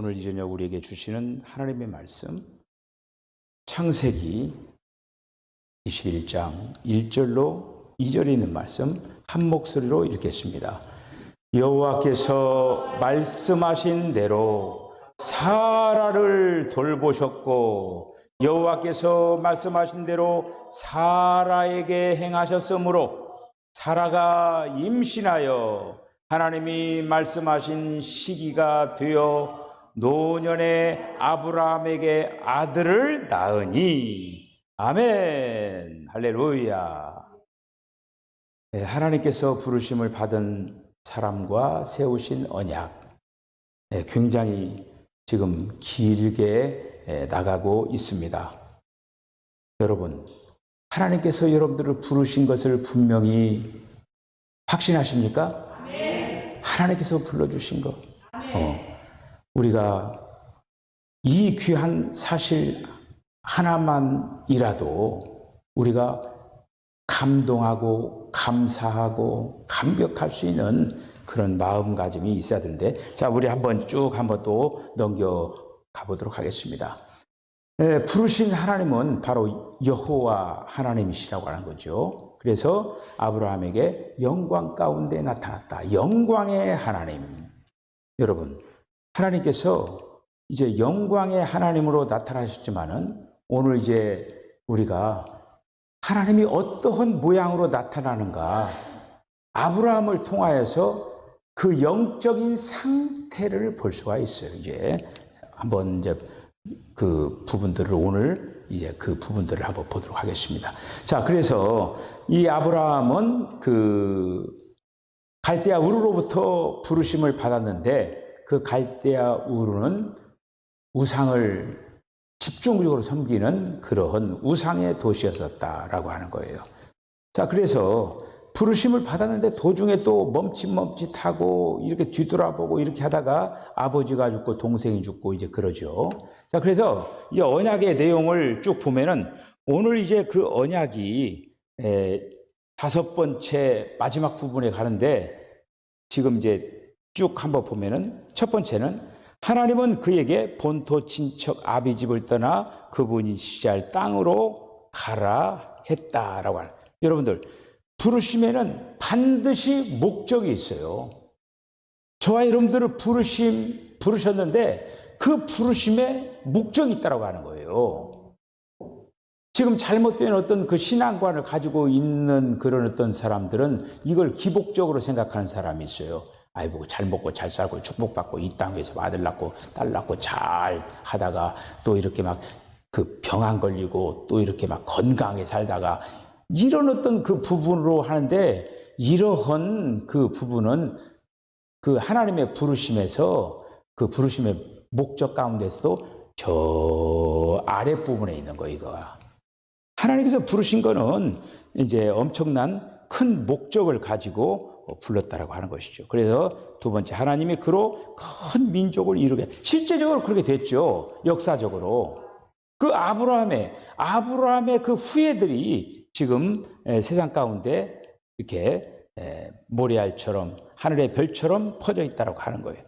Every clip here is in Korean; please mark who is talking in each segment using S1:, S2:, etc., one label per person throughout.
S1: 오늘 이 저녁 우리에게 주시는 하나님의 말씀, 창세기 21장 1절로 2절에 있는 말씀 한 목소리로 읽겠습니다. 여호와께서 말씀하신 대로 사라를 돌보셨고 여호와께서 말씀하신 대로 사라에게 행하셨으므로 사라가 임신하여 하나님이 말씀하신 시기가 되어 노년에 아브라함에게 아들을 낳으니. 아멘. 할렐루야. 네, 하나님께서 부르심을 받은 사람과 세우신 언약, 네, 굉장히 지금 길게 나가고 있습니다. 여러분, 하나님께서 여러분들을 부르신 것을 분명히 확신하십니까? 하나님께서 불러주신 것. 우리가 이 귀한 사실 하나만이라도 우리가 감동하고 감사하고 감격할 수 있는 그런 마음가짐이 있어야 되는데, 자, 우리 한번 또 넘겨가 보도록 하겠습니다. 네, 부르신 하나님은 바로 여호와 하나님이시라고 하는 거죠. 그래서 아브라함에게 영광 가운데 나타났다. 영광의 하나님. 여러분, 하나님께서 이제 영광의 하나님으로 나타나셨지만은 오늘 이제 우리가 하나님이 어떠한 모양으로 나타나는가, 아브라함을 통하여서 그 영적인 상태를 볼 수가 있어요. 이제 한번 이제 그 부분들을 오늘 이제 그 부분들을 한번 보도록 하겠습니다. 자, 그래서 이 아브라함은 그 갈대아 우르로부터 부르심을 받았는데 그 갈대아 우르는 우상을 집중적으로 섬기는 그러한 우상의 도시였었다라고 하는 거예요. 자, 그래서 부르심을 받았는데 도중에 또 멈칫멈칫하고 이렇게 뒤돌아보고 이렇게 하다가 아버지가 죽고 동생이 죽고 이제 그러죠. 자, 그래서 이 언약의 내용을 쭉 보면은 오늘 이제 그 언약이 5번째 마지막 부분에 가는데 지금 이제 쭉 한번 보면은 첫 번째는 하나님은 그에게 본토 친척 아비 집을 떠나 그분이 지시할 땅으로 가라 했다라고 하는. 여러분들, 부르심에는 반드시 목적이 있어요. 저와 여러분들을 부르셨는데 그 부르심에 목적이 있다고 하는 거예요. 지금 잘못된 어떤 그 신앙관을 가지고 있는 그런 어떤 사람들은 이걸 기복적으로 생각하는 사람이 있어요. 아이고, 잘 먹고 잘 살고 축복받고 이 땅에서 아들 낳고 딸 낳고 잘 하다가 또 이렇게 막 그 병 안 걸리고 또 이렇게 막 건강하게 살다가 이런 어떤 그 부분으로 하는데, 이러한 그 부분은 그 하나님의 부르심에서 그 부르심의 목적 가운데서도 저 아랫부분에 있는 거, 이거야. 하나님께서 부르신 거는 이제 엄청난 큰 목적을 가지고 불렀다라고 하는 것이죠. 그래서 두 번째, 하나님이 그로 큰 민족을 이루게, 실제적으로 그렇게 됐죠. 역사적으로. 그 아브라함의 그 후예들이 지금 세상 가운데 이렇게 모래알처럼 하늘의 별처럼 퍼져 있다고 하는 거예요.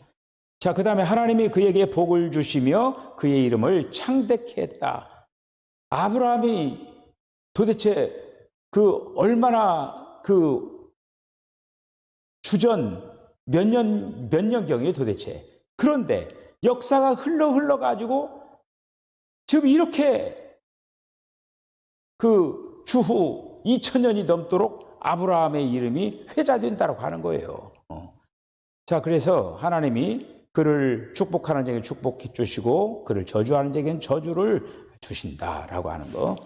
S1: 자, 그 다음에 하나님이 그에게 복을 주시며 그의 이름을 창대케 했다. 아브라함이 도대체 그 얼마나 그 주전 몇 년경이에요 도대체. 그런데 역사가 흘러가지고 지금 이렇게 그 주후 2000년이 넘도록 아브라함의 이름이 회자된다고 하는 거예요. 자, 그래서 하나님이 그를 축복하는 자에게 축복해 주시고 그를 저주하는 자에게는 저주를 주신다라고 하는 거.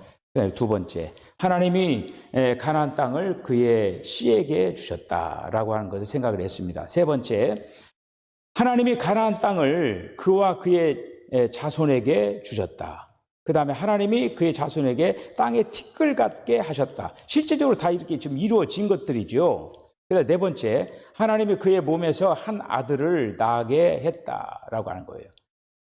S1: 두 번째, 하나님이 가나안 땅을 그의 씨에게 주셨다라고 하는 것을 생각을 했습니다. 세 번째, 하나님이 가나안 땅을 그와 그의 자손에게 주셨다. 그 다음에 하나님이 그의 자손에게 땅에 티끌 같게 하셨다. 실제적으로 다 이렇게 지금 이루어진 것들이죠. 그다음에 네 번째, 하나님이 그의 몸에서 한 아들을 낳게 했다라고 하는 거예요.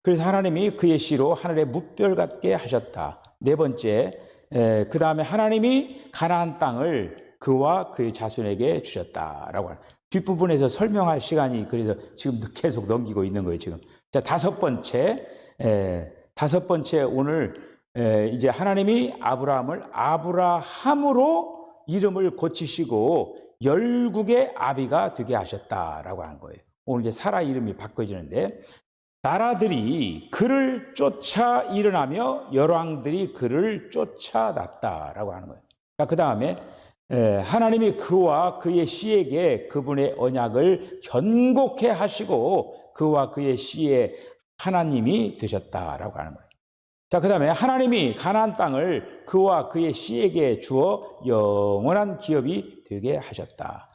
S1: 그래서 하나님이 그의 씨로 하늘의 뭇별 같게 하셨다. 네 번째, 그 다음에 하나님이 가나안 땅을 그와 그의 자손에게 주셨다라고 하는. 뒷부분에서 설명할 시간이 그래서 지금 계속 넘기고 있는 거예요, 지금. 자, 다섯 번째 오늘 이제 하나님이 아브라함을 아브라함으로 이름을 고치시고 열국의 아비가 되게 하셨다라고 하는 거예요. 오늘 이제 사라 이름이 바꿔지는데 나라들이 그를 쫓아 일어나며 열왕들이 그를 쫓아났다라고 하는 거예요. 그 다음에 하나님이 그와 그의 씨에게 그분의 언약을 견고케 하시고 그와 그의 씨의 하나님이 되셨다라고 하는 거예요. 자, 그 다음에 하나님이 가나안 땅을 그와 그의 씨에게 주어 영원한 기업이 되게 하셨다.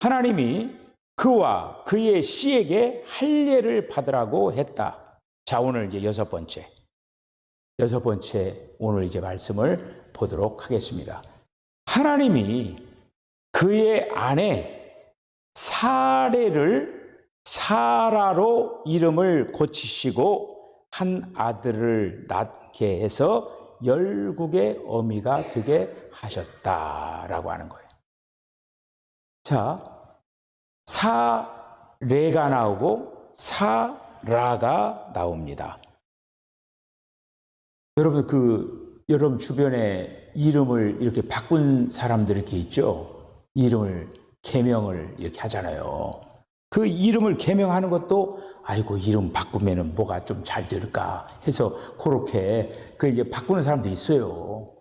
S1: 하나님이 그와 그의 씨에게 할례를 받으라고 했다. 자, 오늘 이제 여섯 번째 오늘 이제 말씀을 보도록 하겠습니다. 하나님이 그의 아내 사례를 사라로 이름을 고치시고 한 아들을 낳게 해서 열국의 어미가 되게 하셨다라고 하는 거예요. 자, 사레가 나오고 사라가 나옵니다. 여러분 주변에 이름을 이렇게 바꾼 사람들이 이렇게 있죠. 이름을 개명을 이렇게 하잖아요. 그 이름을 개명하는 것도 아이고 이름 바꾸면은 뭐가 좀 잘 될까 해서 그렇게 그 이제 바꾸는 사람도 있어요.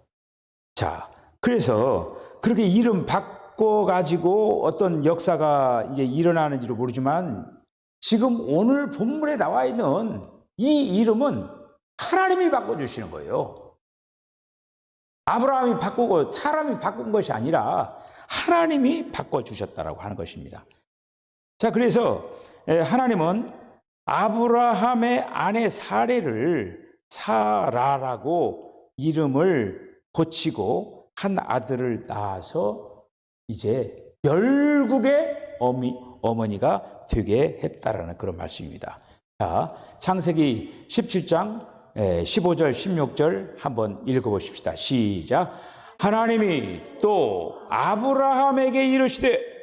S1: 자, 그래서 그렇게 이름 바꿔 가지고 어떤 역사가 이제 일어나는지도 모르지만 지금 오늘 본문에 나와 있는 이 이름은 하나님이 바꿔주시는 거예요. 아브라함이 바꾸고 사람이 바꾼 것이 아니라 하나님이 바꿔주셨다라고 하는 것입니다. 자, 그래서 하나님은 아브라함의 아내 사례를 사라라고 이름을 고치고 한 아들을 낳아서 이제 열국의 어머니가 되게 했다라는 그런 말씀입니다. 자, 창세기 17장 15절, 16절 한번 읽어보십시다. 시작. 하나님이 또 아브라함에게 이르시되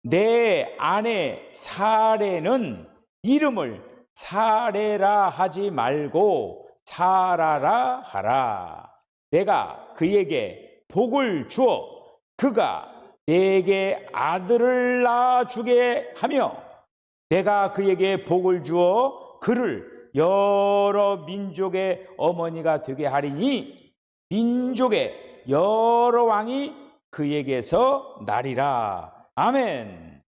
S1: 내 아내 사레는 이름을 사레라 하지 말고 사라라 하라. 내가 그에게 복을 주어 그가 내게 아들을 낳아주게 하며 내가 그에게 복을 주어 그를 여러 민족의 어머니가 되게 하리니 민족의 여러 왕이 그에게서 나리라. 아멘.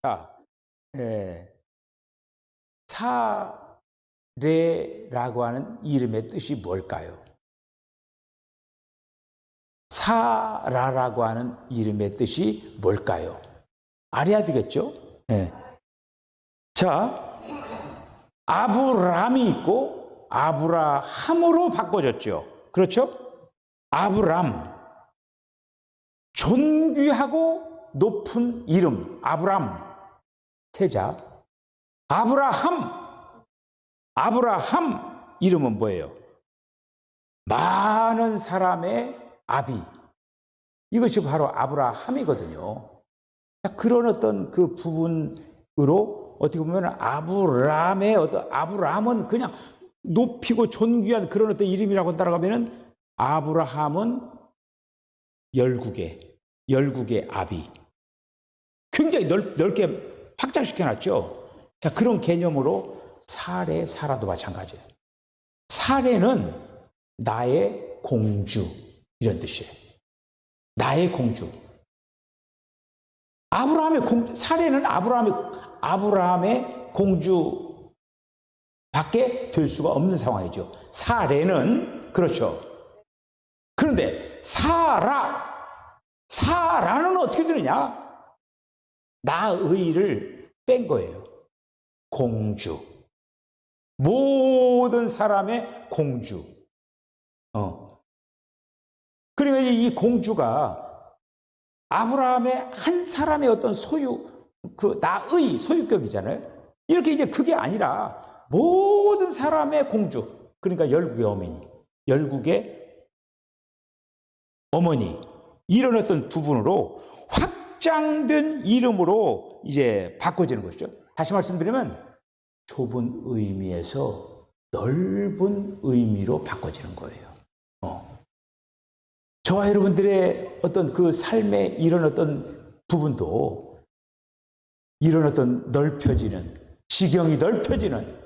S1: 자, 사레라고 하는 이름의 뜻이 뭘까요? 사라라고 하는 이름의 뜻이 뭘까요? 알아야 되겠죠? 네. 자, 아브람이 있고 아브라함으로 바꿔졌죠. 그렇죠? 아브람, 존귀하고 높은 이름 아브람, 태자. 아브라함 이름은 뭐예요? 많은 사람의 아비. 이것이 바로 아브라함이거든요. 그런 어떤 그 부분으로 어떻게 보면 아브라함은 그냥 높이고 존귀한 그런 어떤 이름이라고 따라가면은 아브라함은 열국의 아비. 굉장히 넓게 확장시켜놨죠. 자, 그런 개념으로 사라도 마찬가지예요. 사례는 나의 공주 이런 뜻이에요. 나의 공주. 사례는 아브라함의 공주 밖에 될 수가 없는 상황이죠. 사례는 그렇죠. 그런데 사라는 어떻게 되느냐? 나의를 뺀 거예요. 공주. 모든 사람의 공주. 그러니까 이 공주가 아브라함의 한 사람의 어떤 나의 소유격이잖아요. 이렇게 이제 그게 아니라 모든 사람의 공주. 그러니까 열국의 어머니. 이런 어떤 부분으로 확장된 이름으로 이제 바꿔지는 것이죠. 다시 말씀드리면 좁은 의미에서 넓은 의미로 바꿔지는 거예요. 저와 여러분들의 어떤 그 삶의 이런 어떤 부분도 이런 어떤 넓혀지는, 지경이 넓혀지는,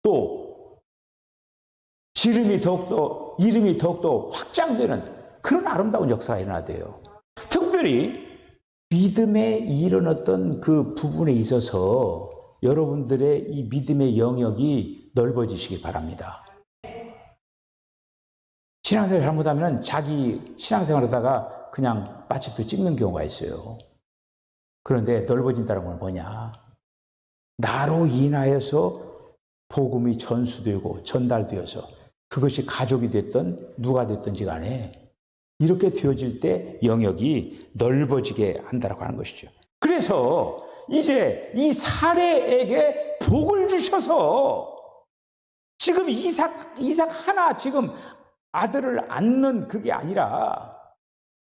S1: 또 이름이 더욱더 확장되는 그런 아름다운 역사가 일어나야 돼요. 특별히 믿음의 이런 어떤 그 부분에 있어서 여러분들의 이 믿음의 영역이 넓어지시기 바랍니다. 신앙생활 잘못하면 자기 신앙생활 하다가 그냥 빠집도 찍는 경우가 있어요. 그런데 넓어진다는 건 뭐냐? 나로 인하여서 복음이 전수되고 전달되어서 그것이 가족이 됐든 누가 됐든지 간에 이렇게 되어질 때 영역이 넓어지게 한다고 하는 것이죠. 그래서 이제 이 사례에게 복을 주셔서 지금 이삭 하나 지금 아들을 안는 그게 아니라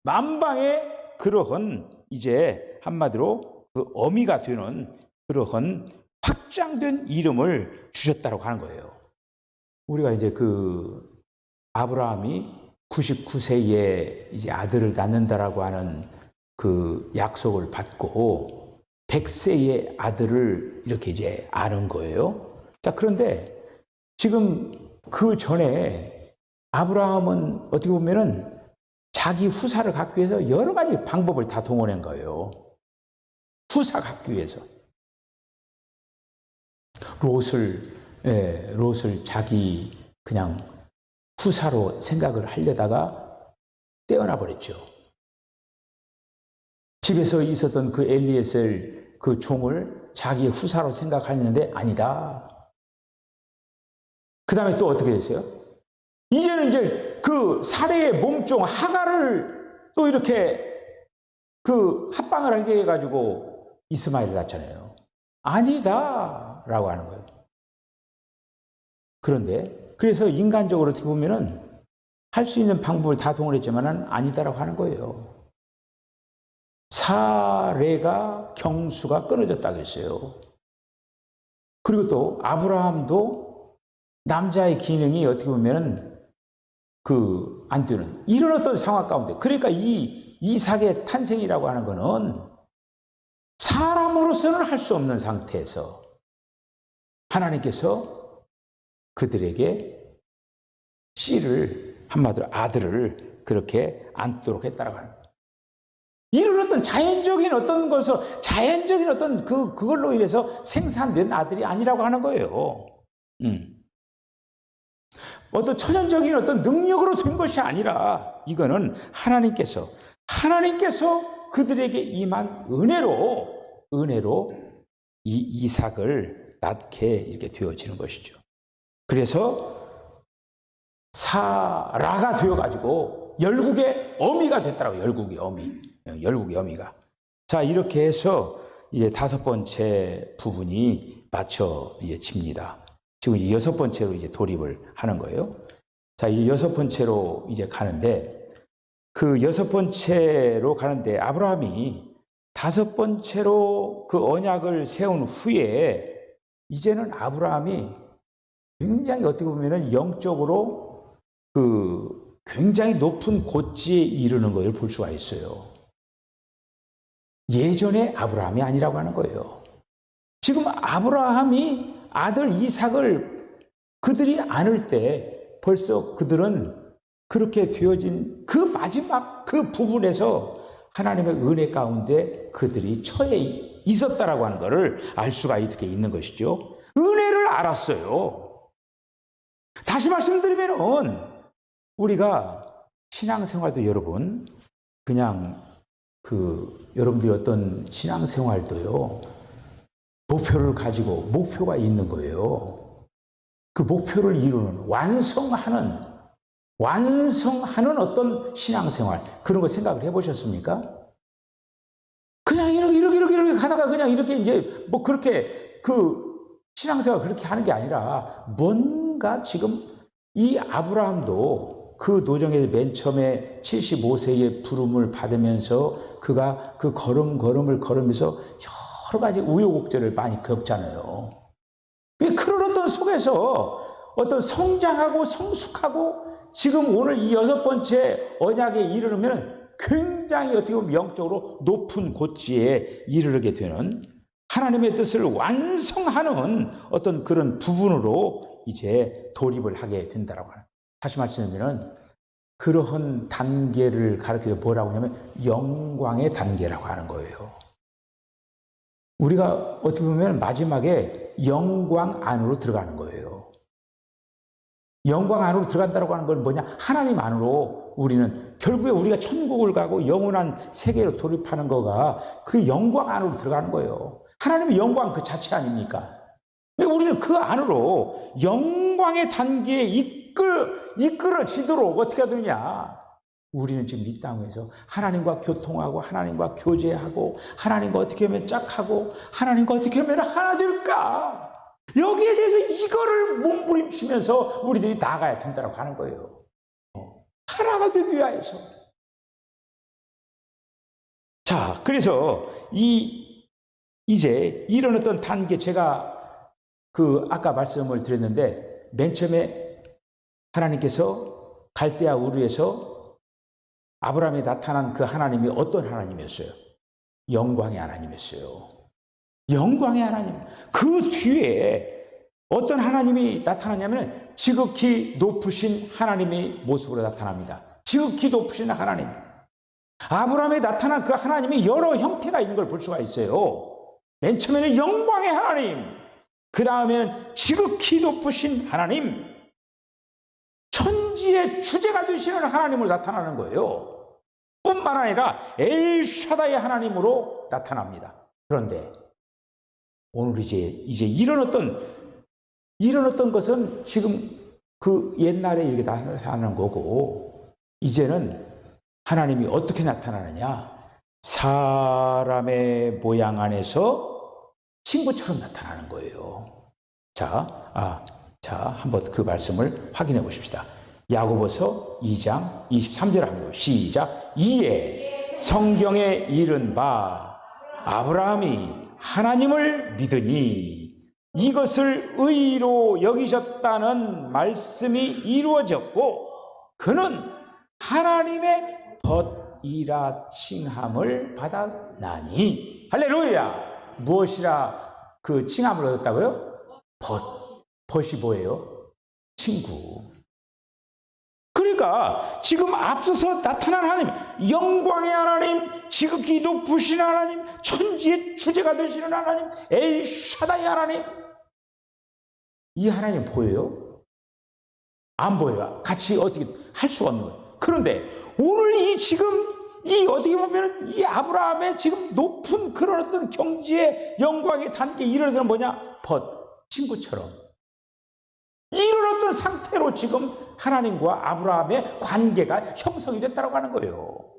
S1: 만방의 그러한 이제 한마디로 그 어미가 되는 그러한 확장된 이름을 주셨다고 하는 거예요. 우리가 이제 그 아브라함이 99세에 이제 아들을 낳는다라고 하는 그 약속을 받고 100세의 아들을 이렇게 이제 아는 거예요. 자, 그런데 지금 그 전에 아브라함은 어떻게 보면은 자기 후사를 갖기 위해서 여러 가지 방법을 다 동원한 거예요. 후사 갖기 위해서. 롯을 자기 그냥 후사로 생각을 하려다가 떼어놔 버렸죠. 집에서 있었던 그 엘리에셀 그 종을 자기의 후사로 생각하는데 아니다. 그 다음에 또 어떻게 됐어요? 이제는 이제 그 사례의 몸종 하갈을 또 이렇게 그 합방을 하게 해가지고 이스마엘을 낳잖아요. 아니다 라고 하는 거예요. 그런데 그래서 인간적으로 어떻게 보면은 할 수 있는 방법을 다 동원했지만은 아니다라고 하는 거예요. 사례가 경수가 끊어졌다고 했어요. 그리고 또 아브라함도 남자의 기능이 어떻게 보면은 안 되는 이런 어떤 상황 가운데, 그러니까 이 이삭의 탄생이라고 하는 거는 사람으로서는 할 수 없는 상태에서 하나님께서 그들에게 씨를, 한마디로 아들을 그렇게 안도록 했다라고 하는 거예요. 이런 어떤 자연적인 어떤 것을, 자연적인 어떤 그걸로 인해서 생산된 아들이 아니라고 하는 거예요. 어떤 천연적인 어떤 능력으로 된 것이 아니라 이거는 하나님께서 그들에게 임한 은혜로 이 이삭을 낳게 이렇게 되어지는 것이죠. 그래서 사라가 되어가지고 열국의 어미가 됐더라고요. 열국의 어미가. 자, 이렇게 해서 이제 5번째 부분이 맞춰집니다. 지금 이제 6번째로 이제 돌입을 하는 거예요. 자, 이 6번째로 이제 가는데, 그 6번째로 가는데 아브라함이 5번째로 그 언약을 세운 후에 이제는 아브라함이 굉장히 어떻게 보면은 영적으로 그 굉장히 높은 고지에 이르는 것을 볼 수가 있어요. 예전의 아브라함이 아니라고 하는 거예요. 지금 아브라함이 아들 이삭을 그들이 안을 때 벌써 그들은 그렇게 되어진 그 마지막 그 부분에서 하나님의 은혜 가운데 그들이 처해 있었다라고 하는 것을 알 수가 이렇게 있는 것이죠. 은혜를 알았어요. 다시 말씀드리면 우리가 신앙생활도 여러분 그냥 여러분들이 어떤 신앙생활도요, 목표를 가지고 목표가 있는 거예요. 그 목표를 이루는 완성하는 어떤 신앙생활, 그런 거 생각을 해보셨습니까? 그냥 이렇게 가다가 그냥 이렇게 이제 뭐 그렇게 신앙생활 그렇게 하는 게 아니라 뭔가 지금 이 아브라함도 그 노정에서 맨 처음에 75세의 부름을 받으면서 그가 그 걸음을 걸으면서 여러 가지 우여곡절을 많이 겪잖아요. 그 속에서 어떤 성장하고 성숙하고 지금 오늘 이 6번째 언약에 이르르면 굉장히 어떻게 보면 영적으로 높은 고지에 이르게 되는 하나님의 뜻을 완성하는 어떤 그런 부분으로 이제 돌입을 하게 된다라고 하는. 다시 말씀드리면 그러한 단계를 가르쳐서 뭐라고 하냐면 영광의 단계라고 하는 거예요. 우리가 어떻게 보면 마지막에 영광 안으로 들어가는 거예요. 영광 안으로 들어간다고 하는 건 뭐냐? 하나님 안으로 우리는 결국에 우리가 천국을 가고 영원한 세계로 돌입하는 거가 그 영광 안으로 들어가는 거예요. 하나님의 영광 그 자체 아닙니까? 우리는 그 안으로 영광의 단계에 이끌어지도록 어떻게 하느냐? 우리는 지금 이 땅에서 하나님과 교통하고 하나님과 교제하고 하나님과 어떻게 하면 짝하고 하나님과 어떻게 하면 하나 될까? 여기에 대해서 이거를 몸부림치면서 우리들이 나가야 된다고 하는 거예요. 하나가 되기 위하여서. 자, 그래서 이제 이런 어떤 단계 제가 아까 말씀을 드렸는데 맨 처음에 하나님께서 갈대아 우르에서 아브라함에 나타난 그 하나님이 어떤 하나님이었어요? 영광의 하나님이었어요. 영광의 하나님. 그 뒤에 어떤 하나님이 나타나냐면 지극히 높으신 하나님의 모습으로 나타납니다. 지극히 높으신 하나님. 아브라함에 나타난 그 하나님이 여러 형태가 있는 걸 볼 수가 있어요. 맨 처음에는 영광의 하나님. 그 다음에는 지극히 높으신 하나님. 천지의 주제가 되시는 하나님으로 나타나는 거예요. 뿐만 아니라 엘샤다의 하나님으로 나타납니다. 그런데 오늘 이제 이런 어떤 것은 지금 그 옛날에 이렇게 나타나는 거고, 이제는 하나님이 어떻게 나타나느냐? 사람의 모양 안에서 친구처럼 나타나는 거예요. 자, 한번 그 말씀을 확인해 보십시다. 야고보서 2장 23절 합니다. 시작. 이에 성경에 이른 바 아브라함이 하나님을 믿으니 이것을 의로 여기셨다는 말씀이 이루어졌고 그는 하나님의 벗이라 칭함을 받았나니. 할렐루야. 무엇이라 그 칭함을 얻었다고요? 벗이 뭐예요? 친구. 그러니까 지금 앞서서 나타난 하나님, 영광의 하나님, 지극히 높으신 하나님, 천지의 주제가 되시는 하나님, 엘샤다이 하나님. 이 하나님 보여요? 안 보여요. 같이 어떻게 할 수가 없는 거예요. 그런데 오늘 어떻게 보면 이 아브라함의 지금 높은 그런 어떤 경지의 영광의 단계에 이르러서는 뭐냐? 친구처럼. 이런 어떤 상태로 지금 하나님과 아브라함의 관계가 형성이 됐다고 하는 거예요.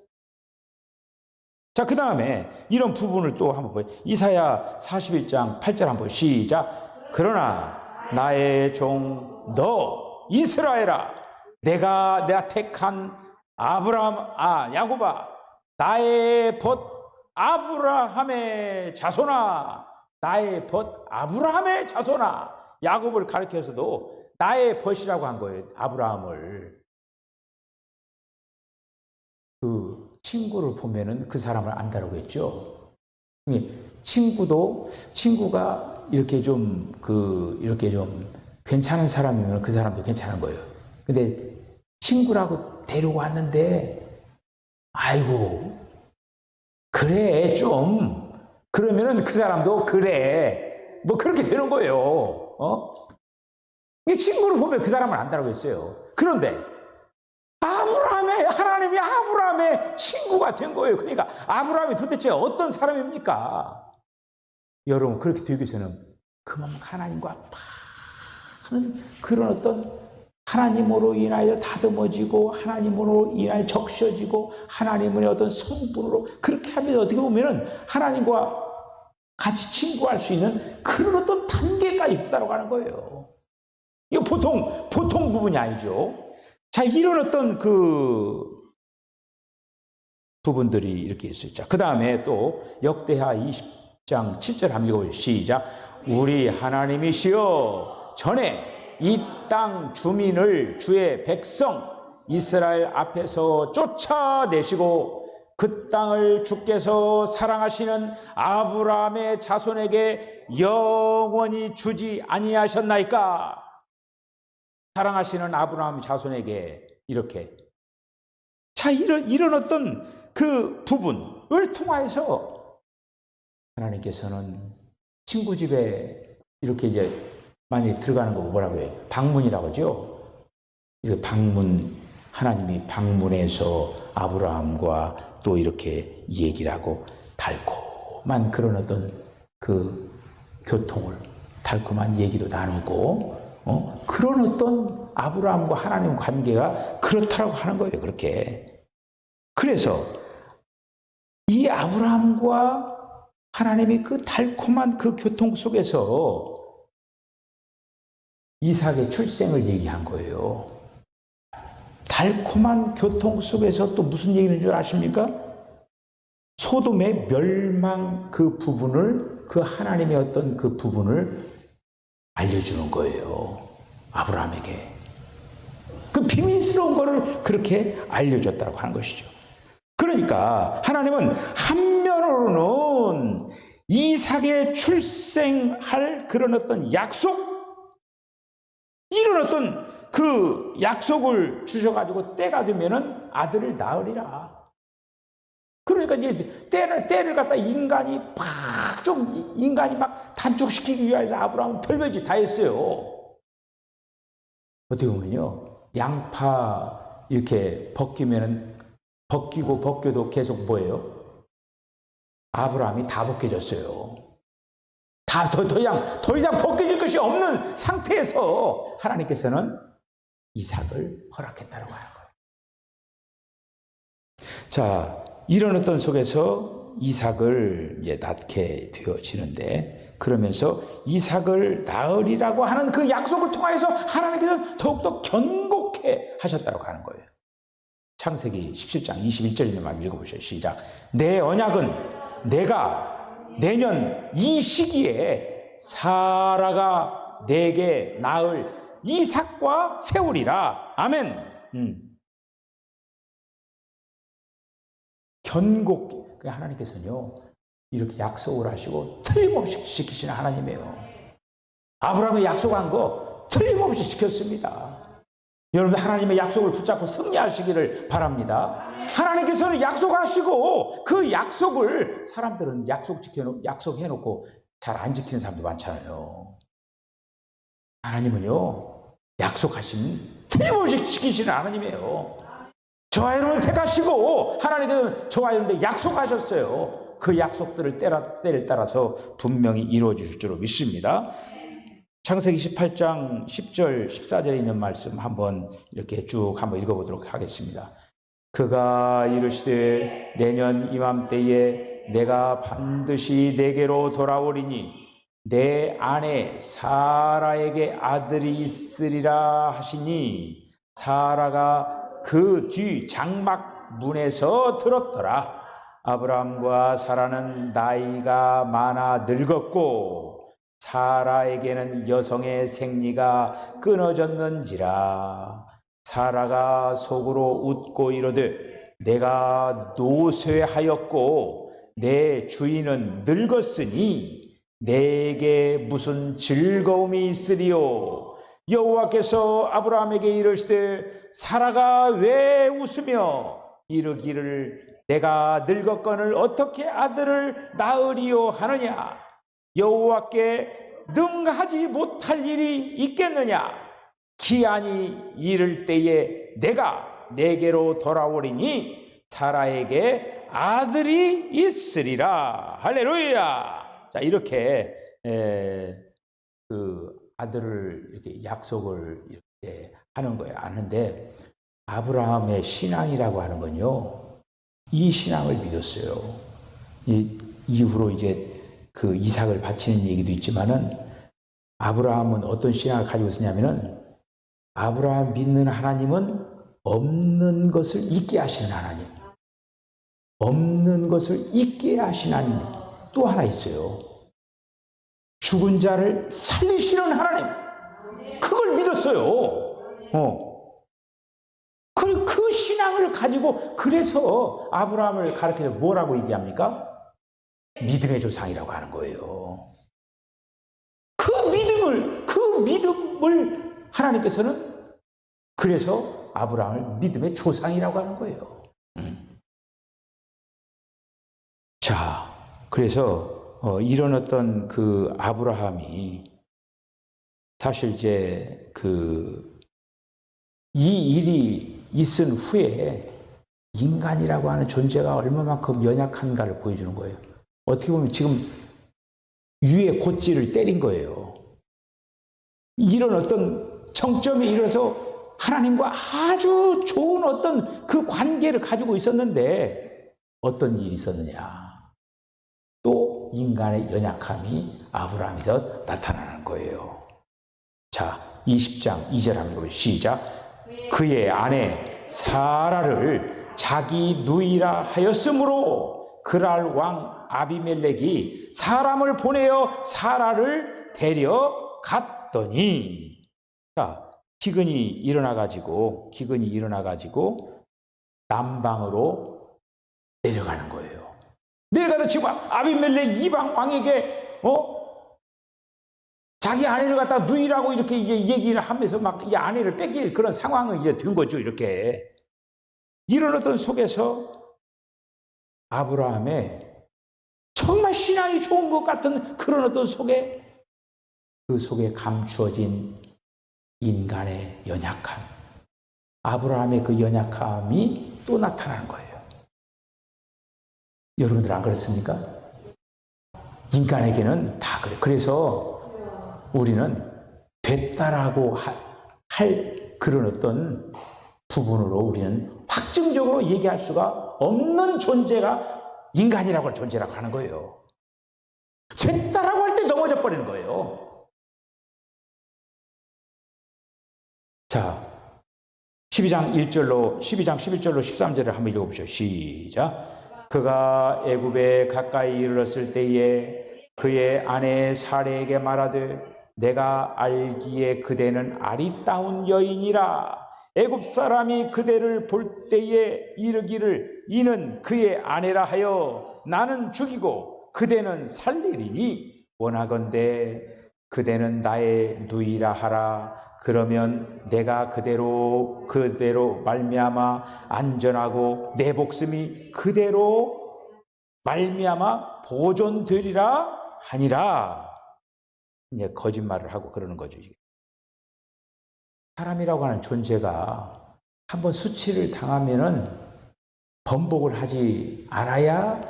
S1: 자, 그 다음에 이런 부분을 또 한번 보여요. 이사야 41장 8절 한번 시작. 그러나 나의 종 너 이스라엘아, 내가 택한 야곱아, 나의 벗 아브라함의 자손아, 나의 벗 아브라함의 자손아. 야곱을 가리켜서도 나의 벗이라고 한 거예요. 아브라함을. 그 친구를 보면은 그 사람을 안다라고 했죠. 친구가 이렇게 좀 괜찮은 사람이면 그 사람도 괜찮은 거예요. 근데 친구라고 데리고 왔는데, 아이고, 그래, 좀. 그러면은 그 사람도 그래. 뭐 그렇게 되는 거예요. 친구를 보면 그 사람을 안다라고 했어요. 그런데 하나님이 아브라함의 친구가 된 거예요. 그러니까 아브라함이 도대체 어떤 사람입니까? 여러분, 그렇게 되기 위해서는 그만큼 하나님과 많은 그런 어떤 하나님으로 인하여 다듬어지고 하나님으로 인하여 적셔지고 하나님의 어떤 성분으로 그렇게 하면 어떻게 보면은 하나님과 같이 친구할 수 있는 그런 어떤 단계까지 있다고 하는 거예요. 이거 보통 부분이 아니죠. 자, 이런 어떤 부분들이 이렇게 있어요. 자, 그 다음에 또 역대하 20장 7절 한번 읽어보시죠. 시작. 우리 하나님이시여 전에 이 땅 주민을 주의 백성 이스라엘 앞에서 쫓아내시고 그 땅을 주께서 사랑하시는 아브라함의 자손에게 영원히 주지 아니하셨나이까? 사랑하시는 아브라함 자손에게 이렇게. 자, 이런 어떤 그 부분을 통하여서 하나님께서는 친구 집에 이렇게 이제 많이 들어가는 거 뭐라고 해요? 방문이라고 하죠. 이 방문, 하나님이 방문해서 아브라함과 또 이렇게 얘기를 하고 달콤한 그런 어떤 그 교통을, 달콤한 얘기도 나누고, 그런 어떤 아브라함과 하나님 관계가 그렇다라고 하는 거예요. 그렇게. 그래서 이 아브라함과 하나님의 그 달콤한 그 교통 속에서 이삭의 출생을 얘기한 거예요. 달콤한 교통 속에서 또 무슨 얘기는 줄 아십니까? 소돔의 멸망 그 부분을, 그 하나님의 어떤 그 부분을 알려주는 거예요. 아브라함에게. 그 비밀스러운 거를 그렇게 알려줬다고 하는 것이죠. 그러니까 하나님은 한면으로는 이삭의 출생할 그런 어떤 약속, 이런 어떤 그 약속을 주셔가지고 때가 되면은 아들을 낳으리라. 그러니까 이제 때를 갖다 인간이 인간이 막 단축시키기 위해서 아브라함은 별별짓 다 했어요. 어떻게 보면요, 양파 이렇게 벗기면은 벗기고 벗겨도 계속 뭐예요? 아브라함이 다 벗겨졌어요. 더 이상 벗겨질 것이 없는 상태에서 하나님께서는 이삭을 허락했다고 하는 거예요. 자, 이런 어떤 속에서 이삭을 이제 낳게 되어지는데, 그러면서 이삭을 낳으리라고 하는 그 약속을 통하여서 하나님께서 더욱더 견고케 하셨다고 하는 거예요. 창세기 17장 21절 있는 말 읽어보세요. 시작. 내 언약은 내가 내년 이 시기에 사라가 내게 낳을 이삭과 세우리라. 아멘. 견고히 하나님께서는요, 이렇게 약속을 하시고 틀림없이 지키시는 하나님이에요. 아브라함이 약속한 거 틀림없이 지켰습니다. 여러분, 하나님의 약속을 붙잡고 승리하시기를 바랍니다. 하나님께서는 약속하시고 그 약속을 사람들은 약속해놓고 잘 안 지키는 사람도 많잖아요. 하나님은요, 약속하시면 틀림없이 지키시는 하나님이에요. 저와 여러분을 택하시고 하나님께서는 저와 여러분들 약속하셨어요. 그 약속들을 때를 따라서 분명히 이루어 주실 줄로 믿습니다. 창세기 18장 10절 14절에 있는 말씀 한번 이렇게 쭉 한번 읽어보도록 하겠습니다. 그가 이르시되 내년 이맘때에 내가 반드시 내게로 돌아오리니 내 아내 사라에게 아들이 있으리라 하시니 사라가 그 뒤 장막 문에서 들었더라. 아브라함과 사라는 나이가 많아 늙었고 사라에게는 여성의 생리가 끊어졌는지라. 사라가 속으로 웃고 이르되 내가 노쇠하였고 내 주인은 늙었으니 내게 무슨 즐거움이 있으리요. 여호와께서 아브라함에게 이르시되 사라가 왜 웃으며 이르기를 내가 늙었거늘 어떻게 아들을 낳으리요 하느냐. 여호와께 능하지 못할 일이 있겠느냐. 기한이 이를 때에 내가 내게로 돌아오리니 사라에게 아들이 있으리라. 할렐루야. 자, 이렇게 그 아들을 이렇게 약속을 이렇게 하는 거예요. 아는데 아브라함의 신앙이라고 하는 건요, 이 신앙을 믿었어요. 이후로 이제 그 이삭을 바치는 얘기도 있지만은 아브라함은 어떤 신앙을 가지고 있었냐면은 아브라함 믿는 하나님은 없는 것을 있게 하시는 하나님, 없는 것을 있게 하시는 하나님 또 하나 있어요. 죽은 자를 살리시는 하나님. 믿었어요. 그 신앙을 가지고 그래서 아브라함을 가르쳐서 뭐라고 얘기합니까? 믿음의 조상이라고 하는 거예요. 그 믿음을 하나님께서는 그래서 아브라함을 믿음의 조상이라고 하는 거예요. 자, 그래서 이런 어떤 그 아브라함이 사실 이제 이 일이 있은 후에 인간이라고 하는 존재가 얼마만큼 연약한가를 보여주는 거예요. 어떻게 보면 지금 위에 곧지를 때린 거예요. 이런 어떤 정점에 이르러서 하나님과 아주 좋은 어떤 그 관계를 가지고 있었는데 어떤 일이 있었느냐. 또 인간의 연약함이 아브라함에서 나타나는 거예요. 자, 20장 2절 한번 보시죠. 시작. 그의 아내 사라를 자기 누이라 하였으므로 그랄 왕 아비멜렉이 사람을 보내어 사라를 데려갔더니, 자, 기근이 일어나가지고 남방으로 내려가는 거예요. 내려가서 지금 아비멜렉 이방 왕에게 자기 아내를 갖다 누이라고 이렇게 이제 얘기를 하면서 막 이 아내를 뺏길 그런 상황이 이제 된 거죠. 이렇게 이런 어떤 속에서 아브라함의 정말 신앙이 좋은 것 같은 그런 어떤 속에 그 속에 감추어진 인간의 연약함, 아브라함의 그 연약함이 또 나타나는 거예요. 여러분들 안 그렇습니까? 인간에게는 다 그래. 그래서 우리는 됐다라고 할 그런 어떤 부분으로 우리는 확증적으로 얘기할 수가 없는 존재가 인간이라고 할 존재라고 하는 거예요. 됐다라고 할 때 넘어져 버리는 거예요. 자, 12장 11절로 13절을 한번 읽어보시죠. 시작. 그가 애굽에 가까이 이르렀을 때에 그의 아내 사레에게 말하되 내가 알기에 그대는 아리따운 여인이라. 애굽 사람이 그대를 볼 때에 이르기를 이는 그의 아내라 하여 나는 죽이고 그대는 살리리니 원하건대 그대는 나의 누이라 하라. 그러면 내가 그대로 말미암아 안전하고 내 목숨이 그대로 말미암아 보존되리라 하니라. 이제 거짓말을 하고 그러는 거죠. 사람이라고 하는 존재가 한번 수치를 당하면은 번복을 하지 않아야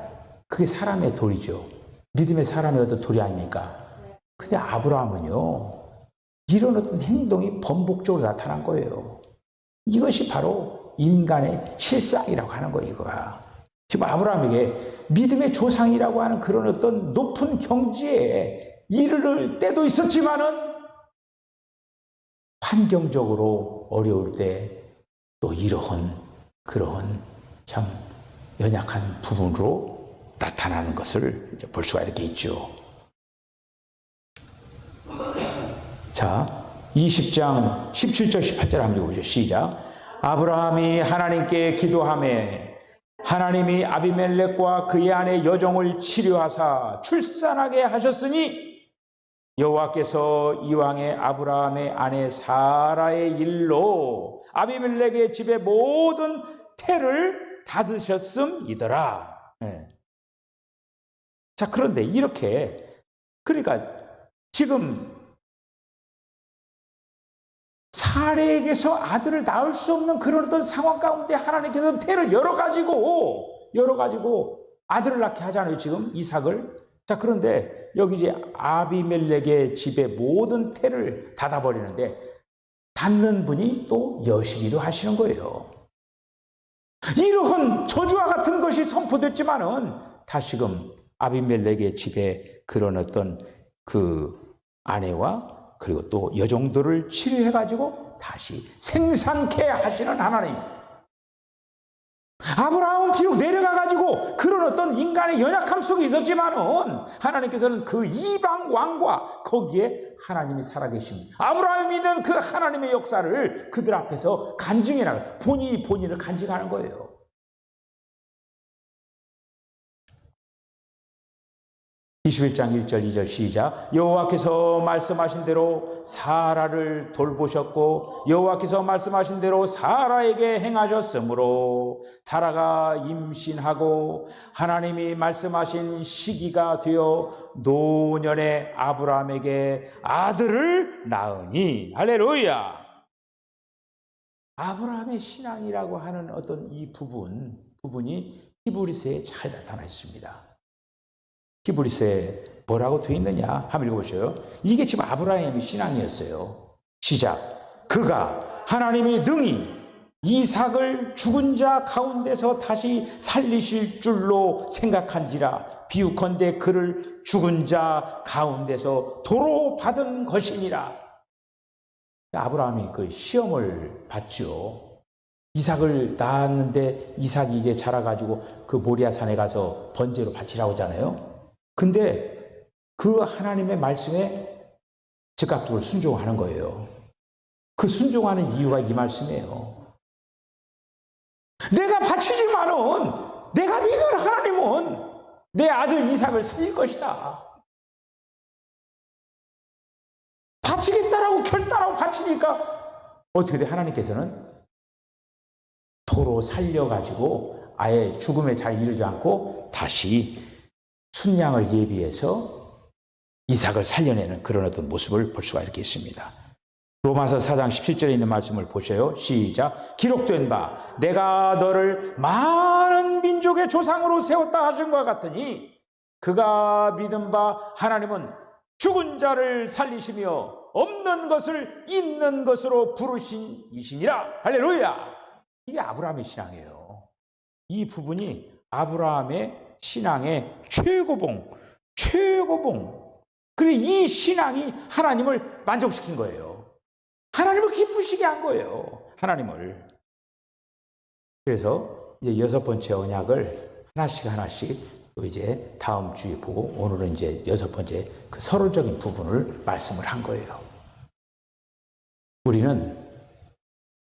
S1: 그게 사람의 도리죠. 믿음의 사람의 어떤 도리 아닙니까? 근데 아브라함은요, 이런 어떤 행동이 번복적으로 나타난 거예요. 이것이 바로 인간의 실상이라고 하는 거예요, 이거가. 지금 아브라함에게 믿음의 조상이라고 하는 그런 어떤 높은 경지에 이르를 때도 있었지만은 환경적으로 어려울 때 또 그러한 참 연약한 부분으로 나타나는 것을 이제 볼 수가 이렇게 있죠. 자, 20장 17절 18절 한번 읽어보죠. 시작. 아브라함이 하나님께 기도하매 하나님이 아비멜렉과 그의 아내 여종을 치료하사 출산하게 하셨으니 여호와께서 이왕에 아브라함의 아내 사라의 일로 아비멜렉의 집의 모든 태를 닫으셨음이더라. 네. 자, 그런데 이렇게 그러니까 지금 사라에게서 아들을 낳을 수 없는 그런 어떤 상황 가운데 하나님께서 태를 열어가지고 아들을 낳게 하잖아요. 지금 이삭을. 자, 그런데 여기 이제 아비멜렉의 집의 모든 태를 닫아버리는데 닫는 분이 또 여시기도 하시는 거예요. 이러한 저주와 같은 것이 선포됐지만은 다시금 아비멜렉의 집에 그런 어떤 그 아내와 그리고 또 여종들을 치료해가지고 다시 생산케 하시는 하나님. 아브라함은 비록 내려가가지고 그런 어떤 인간의 연약함 속에 있었지만은 하나님께서는 그 이방 왕과 거기에 하나님이 살아계십니다. 아브라함이 믿는 그 하나님의 역사를 그들 앞에서 간증해 나가, 본인이 본인을 간증하는 거예요. 21장 1절 2절 시작. 여호와께서 말씀하신 대로 사라를 돌보셨고 여호와께서 말씀하신 대로 사라에게 행하셨으므로 사라가 임신하고 하나님이 말씀하신 시기가 되어 노년에 아브라함에게 아들을 낳으니. 할렐루야. 아브라함의 신앙이라고 하는 어떤 이 부분이 히브리서에 잘 나타나 있습니다. 히브리서에 뭐라고 되어 있느냐 한번 읽어보세요. 이게 지금 아브라함의 신앙이었어요. 시작. 그가 하나님이 능히 이삭을 죽은 자 가운데서 다시 살리실 줄로 생각한지라 비유컨대 그를 죽은 자 가운데서 도로 받은 것이니라. 아브라함이 그 시험을 받죠. 이삭을 낳았는데 이삭이 이제 자라가지고 그 모리아 산에 가서 번제로 바치라고 하잖아요. 근데 그 하나님의 말씀에 즉각적으로 순종하는 거예요. 그 순종하는 이유가 이 말씀이에요. 내가 바치지만은 내가 믿는 하나님은 내 아들 이삭을 살릴 것이다. 바치겠다라고 결단하고 바치니까 어떻게 돼? 하나님께서는 도로 살려가지고 아예 죽음에 잘 이르지 않고 다시 순양을 예비해서 이삭을 살려내는 그런 어떤 모습을 볼 수가 이렇게 있습니다. 로마서 4장 17절에 있는 말씀을 보세요. 시작. 기록된 바 내가 너를 많은 민족의 조상으로 세웠다 하신 것 같으니 그가 믿은 바 하나님은 죽은 자를 살리시며 없는 것을 있는 것으로 부르신 이시니라. 할렐루야. 이게 아브라함의 신앙이에요. 이 부분이 아브라함의 신앙의 최고봉. 그리고 이 신앙이 하나님을 만족시킨 거예요. 하나님을 기쁘시게 한 거예요. 하나님을. 그래서 이제 6번째 언약을 하나씩 또 이제 다음 주에 보고 오늘은 이제 6번째 그 서론적인 부분을 말씀을 한 거예요.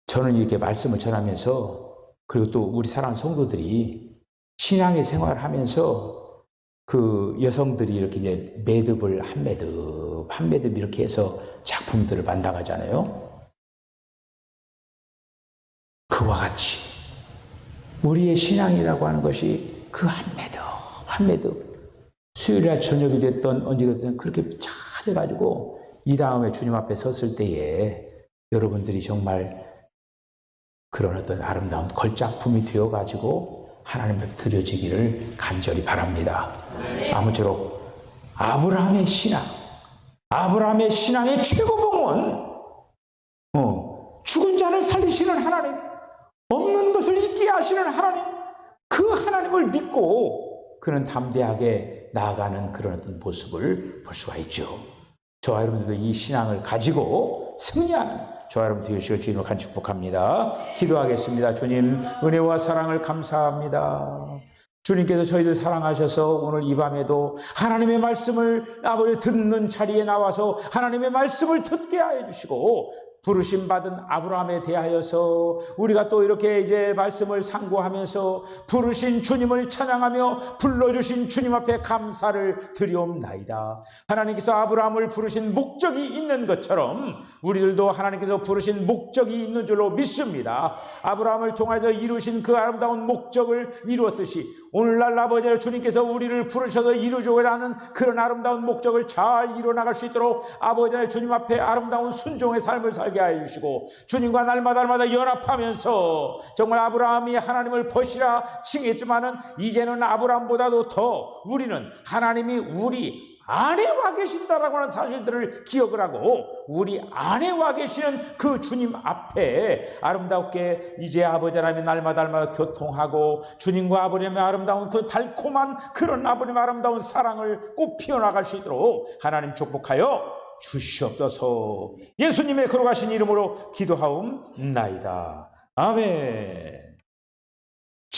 S1: 저는 이렇게 말씀을 전하면서 그리고 또 우리 사랑하는 성도들이 신앙의 생활을 하면서 그 여성들이 이렇게 이제 매듭을 한 매듭 이렇게 해서 작품들을 만들어가잖아요. 그와 같이 우리의 신앙이라고 하는 것이 그 한 매듭 수요일날 저녁이 됐던 언제가 됐든 그렇게 잘 해가지고 이 다음에 주님 앞에 섰을 때에 여러분들이 정말 그런 어떤 아름다운 걸작품이 되어가지고 하나님 앞에 드려지기를 간절히 바랍니다. 아무쪼록 아브라함의 신앙의 최고봉은 죽은 자를 살리시는 하나님, 없는 것을 있게 하시는 하나님, 그 하나님을 믿고 그는 담대하게 나아가는 그런 어떤 모습을 볼 수가 있죠. 저와 여러분들도 이 신앙을 가지고 승리하는 저와 여러분 되시길 주님을 간절히 축복합니다. 기도하겠습니다. 주님, 은혜와 사랑을 감사합니다. 주님께서 저희들 사랑하셔서 오늘 이 밤에도 하나님의 말씀을 아버지 듣는 자리에 나와서 하나님의 말씀을 듣게 하여 주시고 부르심 받은 아브라함에 대하여서 우리가 또 이렇게 이제 말씀을 상고하면서 부르신 주님을 찬양하며 불러주신 주님 앞에 감사를 드리옵나이다. 하나님께서 아브라함을 부르신 목적이 있는 것처럼 우리들도 하나님께서 부르신 목적이 있는 줄로 믿습니다. 아브라함을 통해서 이루신 그 아름다운 목적을 이루었듯이 오늘날 아버지 주님께서 우리를 부르셔서 이루고자 하는 그런 아름다운 목적을 잘 이루어나갈 수 있도록 아버지 주님 앞에 아름다운 순종의 삶을 살게 하여 주시고 주님과 날마다 연합하면서 정말 아브라함이 하나님을 벗이라 칭했지만은 이제는 아브라함보다도 더 우리는 하나님이 우리 안에 와 계신다라고 하는 사실들을 기억을 하고 우리 안에 와 계시는 그 주님 앞에 아름답게 이제 아버지 하나님의 날마다 교통하고 주님과 아버님의 아름다운 그 달콤한 그런 아버님의 아름다운 사랑을 꼭 피어나갈 수 있도록 하나님 축복하여 주시옵소서. 예수님의 거룩하신 이름으로 기도하옵나이다. 아멘.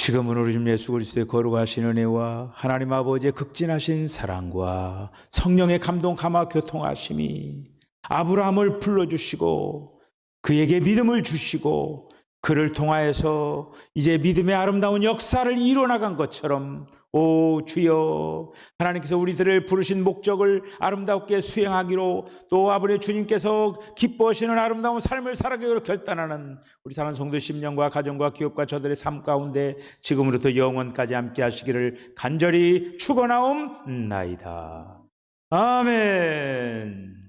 S1: 지금은 우리 주 예수 그리스도의 거룩하신 은혜와 하나님 아버지의 극진하신 사랑과 성령의 감동 감화 교통하심이 아브라함을 불러주시고 그에게 믿음을 주시고 그를 통하여서 이제 믿음의 아름다운 역사를 이뤄나간 것처럼 오 주여, 하나님께서 우리들을 부르신 목적을 아름답게 수행하기로, 또 아버지 주님께서 기뻐하시는 아름다운 삶을 살아가기로 결단하는 우리 사랑하는 성도 심령과 가정과 기업과 저들의 삶 가운데 지금으로부터 영원까지 함께 하시기를 간절히 축원하옵나이다. 아멘.